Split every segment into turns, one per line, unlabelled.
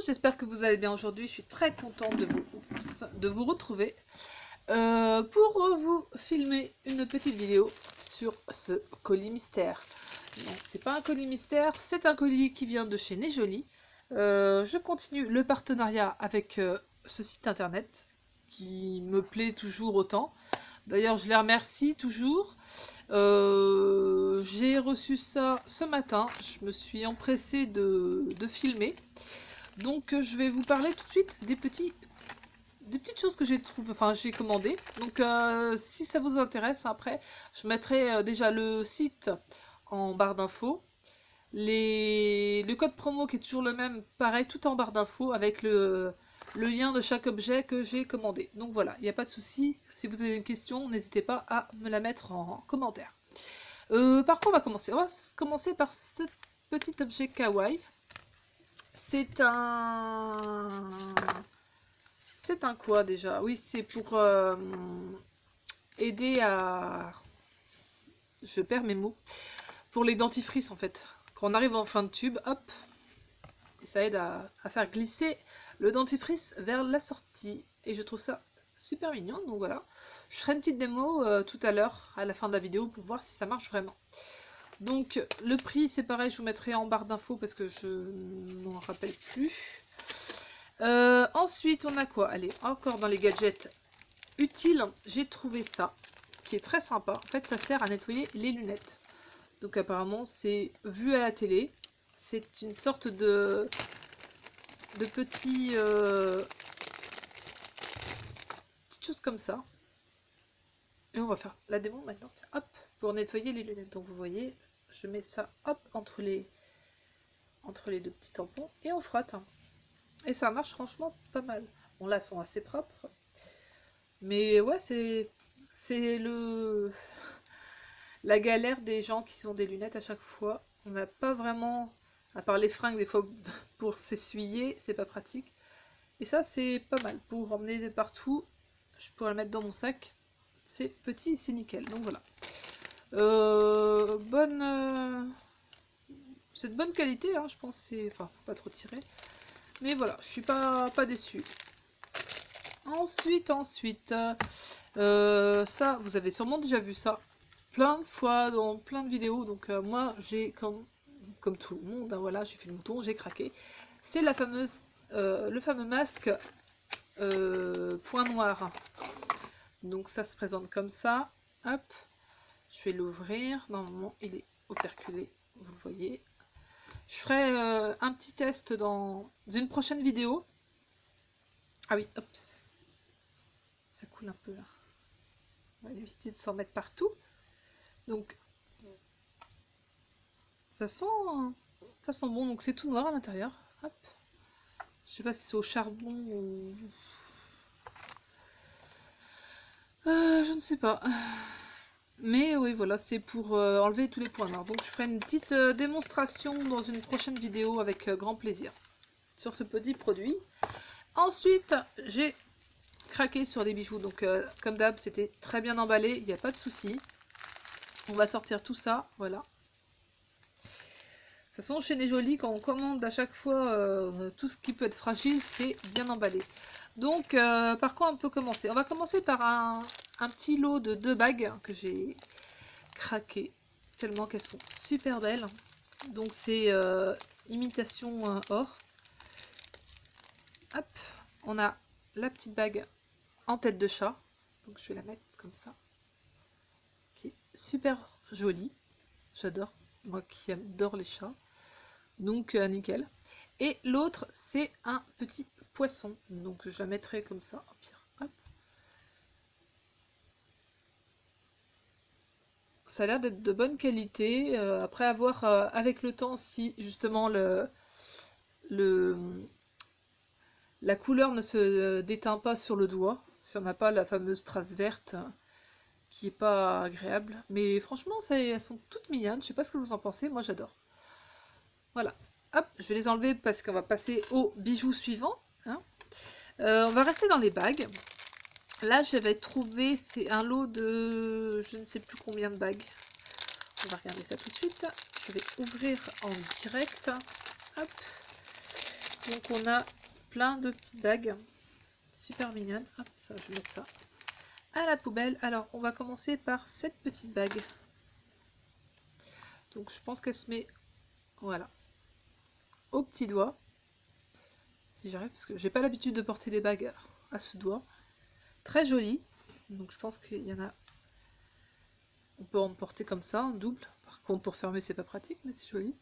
tous, j'espère que vous allez bien aujourd'hui. Je suis très contente de vous retrouver pour vous filmer une petite vidéo sur ce colis mystère. Non, c'est pas un colis mystère, c'est un colis qui vient de chez Nejoli. Je continue le partenariat avec ce site internet qui me plaît toujours autant. D'ailleurs, je les remercie toujours. J'ai reçu ça ce matin. Je me suis empressée de filmer. Donc, je vais vous parler tout de suite des petites choses que j'ai trouvées, enfin, j'ai commandées. Donc, si ça vous intéresse, après, je mettrai déjà le site en barre d'infos. Le code promo qui est toujours le même, pareil, tout en barre d'infos avec le lien de chaque objet que j'ai commandé. Donc voilà, il n'y a pas de souci. Si vous avez une question, n'hésitez pas à me la mettre en commentaire. Par quoi on va commencer? On va commencer par ce petit objet kawaii. C'est un quoi déjà? Oui, c'est pour aider à... Je perds mes mots. Pour les dentifrices en fait. Quand on arrive en fin de tube, hop, et ça aide à faire glisser le dentifrice vers la sortie. Et je trouve ça super mignon, donc voilà. Je ferai une petite démo tout à l'heure, à la fin de la vidéo, pour voir si ça marche vraiment. Donc le prix c'est pareil, je vous mettrai en barre d'infos parce que je ne m'en rappelle plus. Ensuite on a quoi? Allez, encore dans les gadgets utiles, j'ai trouvé ça, qui est très sympa. En fait ça sert à nettoyer les lunettes. Donc apparemment c'est vu à la télé. C'est une sorte de petit petite chose comme ça. Et on va faire la démo maintenant. Tiens, hop, pour nettoyer les lunettes. Donc vous voyez, je mets ça hop entre les deux petits tampons et on frotte. Et ça marche franchement pas mal. Bon là, elles sont assez propres. Mais ouais, c'est la galère des gens qui ont des lunettes à chaque fois. On n'a pas vraiment, à part les fringues des fois pour s'essuyer, c'est pas pratique. Et ça c'est pas mal pour emmener de partout. Je pourrais le mettre dans mon sac. C'est petit, c'est nickel. Donc voilà. C'est de bonne qualité, hein, je pense. Enfin, faut pas trop tirer. Mais voilà, je suis pas déçue. Ensuite, ça, vous avez sûrement déjà vu ça plein de fois dans plein de vidéos. Donc moi, j'ai comme tout le monde, hein, voilà, j'ai fait le mouton, j'ai craqué. C'est la fameuse, le fameux masque point noir. Donc ça se présente comme ça. Hop, je vais l'ouvrir. Normalement, il est operculé, vous le voyez. Je ferai un petit test dans une prochaine vidéo. Ah oui, hop, ça coule un peu là. On va éviter de s'en mettre partout. Donc, ça sent bon. Donc c'est tout noir à l'intérieur. Hop. Je sais pas si c'est au charbon ou... je ne sais pas. Mais oui, voilà, c'est pour enlever tous les points noirs. Donc je ferai une petite démonstration dans une prochaine vidéo avec grand plaisir sur ce petit produit. Ensuite, j'ai craqué sur des bijoux. Donc comme d'hab, c'était très bien emballé, il n'y a pas de souci. On va sortir tout ça, voilà. De toute façon, chez Nejoli, quand on commande à chaque fois tout ce qui peut être fragile, c'est bien emballé. Donc, par quoi on peut commencer? On va commencer par un petit lot de 2 bagues que j'ai craqué, tellement qu'elles sont super belles. Donc, c'est imitation or. Hop, on a la petite bague en tête de chat. Donc, je vais la mettre comme ça. Qui est super jolie. J'adore. Moi qui adore les chats. Donc, nickel. Et l'autre, c'est un petit poisson. Donc, je la mettrai comme ça. Au pire. Hop. Ça a l'air d'être de bonne qualité. Après, à voir avec le temps si justement la couleur ne se déteint pas sur le doigt. Si on n'a pas la fameuse trace verte qui est pas agréable. Mais franchement, elles sont toutes mignonnes. Je sais pas ce que vous en pensez. Moi, j'adore. Voilà. Hop, je vais les enlever parce qu'on va passer au bijou suivant. Hein. On va rester dans les bagues. Là, j'avais trouvé, c'est un lot de je ne sais plus combien de bagues. On va regarder ça tout de suite. Je vais ouvrir en direct. Hop. Donc on a plein de petites bagues super mignonnes. Hop, ça, je vais mettre ça à la poubelle. Alors, on va commencer par cette petite bague. Donc je pense qu'elle se met, voilà, au petit doigt. Si j'arrive, parce que j'ai pas l'habitude de porter des bagues à ce doigt. Très jolie. Donc je pense qu'il y en a... On peut en porter comme ça, en double. Par contre, pour fermer, c'est pas pratique, mais c'est joli.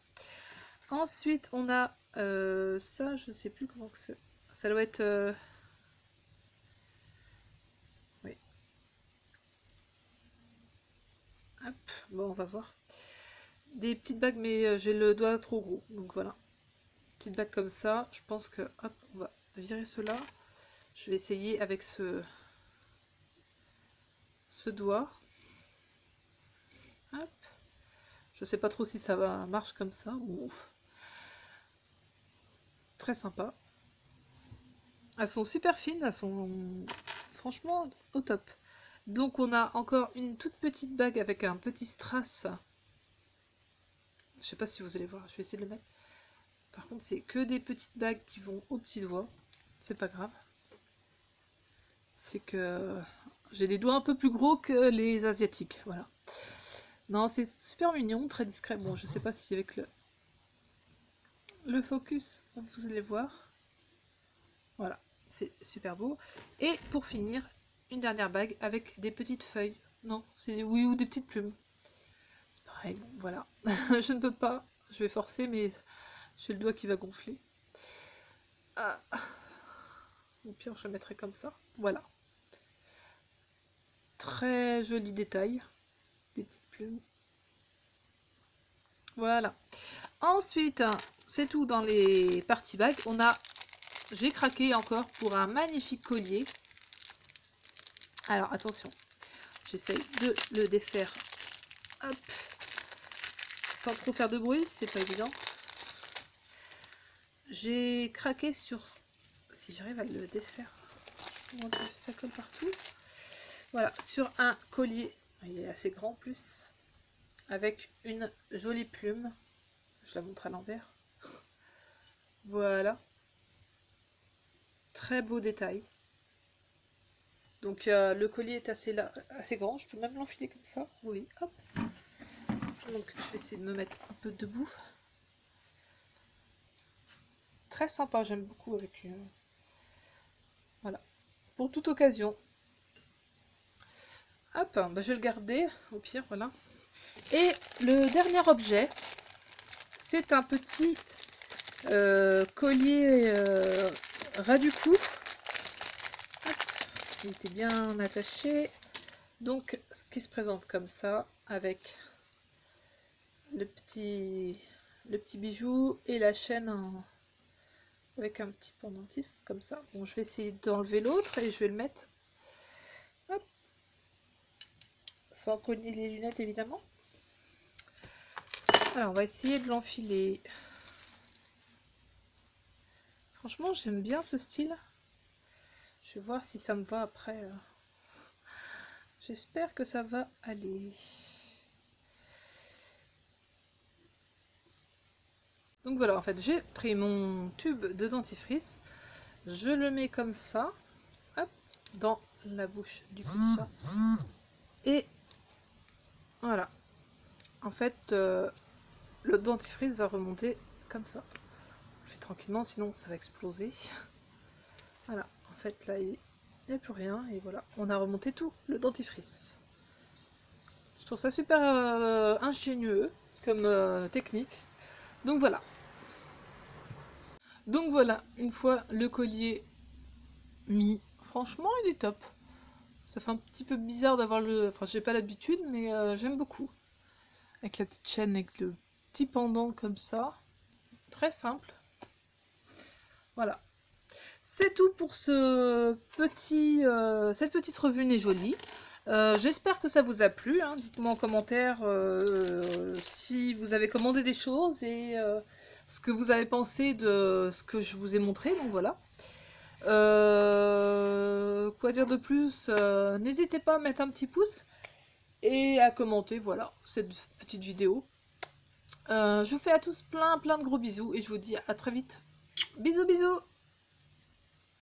Ensuite, on a ça, je ne sais plus comment que c'est. Ça doit être... Oui. Hop, bon, on va voir. Des petites bagues, mais j'ai le doigt trop gros. Donc voilà. Petite bague comme ça. Je pense que... Hop, on va virer cela. Je vais essayer avec ce doigt. Hop. Je sais pas trop si ça marche comme ça. Ou... Très sympa. Elles sont super fines, elles sont franchement au top. Donc on a encore une toute petite bague avec un petit strass. Je sais pas si vous allez voir, je vais essayer de le mettre. Par contre c'est que des petites bagues qui vont au petit doigt. C'est pas grave. C'est que j'ai des doigts un peu plus gros que les asiatiques. Voilà. Non, c'est super mignon, très discret. Bon, je sais pas si avec le focus vous allez voir. Voilà. C'est super beau. Et pour finir, une dernière bague avec des petites feuilles. Non, c'est oui, ou des petites plumes. C'est pareil, bon, voilà. Je ne peux pas, je vais forcer, mais j'ai le doigt qui va gonfler. Ah. Au pire, je le mettrai comme ça. Voilà. Très joli détail. Des petites plumes. Voilà. Ensuite, c'est tout dans les parties bagues. On a... J'ai craqué encore pour un magnifique collier. Alors, attention. J'essaye de le défaire. Hop. Sans trop faire de bruit, c'est pas évident. J'ai craqué sur... Si j'arrive à le défaire. Ça colle partout. Voilà, sur un collier. Il est assez grand en plus. Avec une jolie plume. Je la montre à l'envers. Voilà. Très beau détail. Donc le collier est assez grand. Je peux même l'enfiler comme ça. Oui, hop. Donc je vais essayer de me mettre un peu debout. Très sympa, j'aime beaucoup avec voilà. Pour toute occasion. Hop, bah, je vais le garder au pire, voilà. Et le dernier objet, c'est un petit collier ras du cou. Hop, il était bien attaché. Donc, qui se présente comme ça, avec le petit bijou et la chaîne avec un petit pendentif, comme ça. Bon, je vais essayer d'enlever l'autre et je vais le mettre. Hop. Sans cogner les lunettes, évidemment. Alors, on va essayer de l'enfiler. Franchement, j'aime bien ce style. Je vais voir si ça me va après. J'espère que ça va aller. Donc voilà, en fait, j'ai pris mon tube de dentifrice. Je le mets comme ça. Hop, dans la bouche du petit chat. Et voilà. En fait, le dentifrice va remonter comme ça. Je fais tranquillement, sinon ça va exploser. Voilà, en fait là il n'y a plus rien et voilà, on a remonté tout le dentifrice. Je trouve ça super ingénieux comme technique. Donc voilà. Donc voilà, une fois le collier mis, franchement il est top. Ça fait un petit peu bizarre d'avoir le... Enfin j'ai pas l'habitude mais j'aime beaucoup. Avec la petite chaîne, avec le petit pendant comme ça. Très simple. Voilà. C'est tout pour ce cette petite revue Nez Jolie. J'espère que ça vous a plu. Hein. Dites-moi en commentaire si vous avez commandé des choses et ce que vous avez pensé de ce que je vous ai montré. Donc voilà. Quoi dire de plus? N'hésitez pas à mettre un petit pouce et à commenter voilà cette petite vidéo. Je vous fais à tous plein de gros bisous et je vous dis à très vite. Bisous bisous.